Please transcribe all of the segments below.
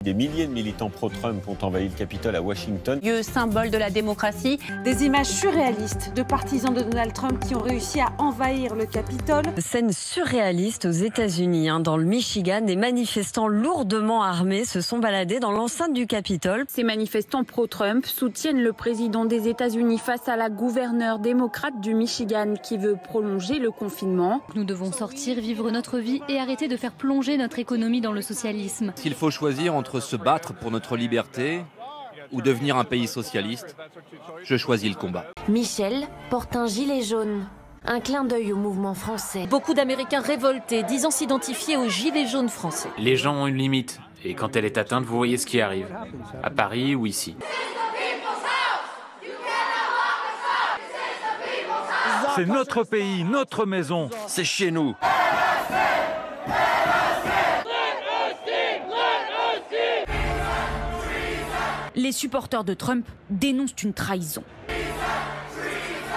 Des milliers de militants pro-Trump ont envahi le Capitole à Washington. Lieu symbole de la démocratie. Des images surréalistes de partisans de Donald Trump qui ont réussi à envahir le Capitole. Scène surréaliste aux États-Unis. Dans le Michigan, des manifestants lourdement armés se sont baladés dans l'enceinte du Capitole. Ces manifestants pro-Trump soutiennent le président des États-Unis face à la gouverneure démocrate du Michigan qui veut prolonger le confinement. Nous devons sortir, vivre notre vie et arrêter de faire plonger notre économie dans le socialisme. S'il faut choisir entre se battre pour notre liberté ou devenir un pays socialiste, je choisis le combat. Michel porte un gilet jaune. Un clin d'œil au mouvement français. Beaucoup d'Américains révoltés disant s'identifier aux gilets jaunes français. Les gens ont une limite. Et quand elle est atteinte, vous voyez ce qui arrive. À Paris ou ici. C'est notre pays, notre maison. C'est chez nous. Les supporters de Trump dénoncent une trahison.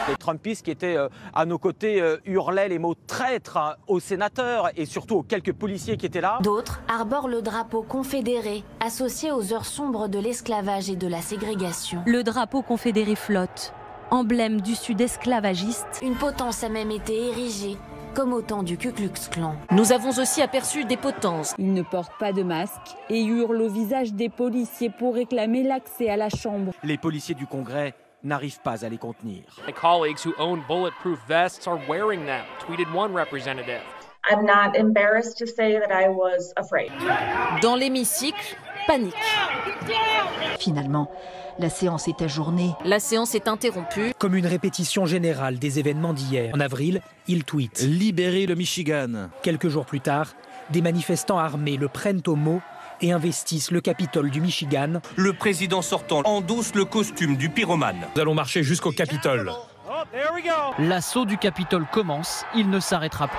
Les Trumpistes qui étaient à nos côtés hurlaient les mots traîtres aux sénateurs et surtout aux quelques policiers qui étaient là. D'autres arborent le drapeau confédéré, associé aux heures sombres de l'esclavage et de la ségrégation. Le drapeau confédéré flotte, emblème du Sud esclavagiste. Une potence a même été érigée, comme au temps du Ku Klux Klan. Nous avons aussi aperçu des potences. Ils ne portent pas de masque et hurlent au visage des policiers pour réclamer l'accès à la Chambre. Les policiers du Congrès n'arrivent pas à les contenir. My colleagues who own bulletproof vests are wearing them, tweeted one representative. I'm not embarrassed to say that I was afraid. Dans l'hémicycle, panique. Finalement, la séance est ajournée. La séance est interrompue. Comme une répétition générale des événements d'hier. En avril, il tweet « Libérez le Michigan ». Quelques jours plus tard, des manifestants armés le prennent au mot et investissent le Capitole du Michigan. Le président sortant endosse le costume du pyromane. Nous allons marcher jusqu'au Capitole. L'assaut du Capitole commence, il ne s'arrêtera plus.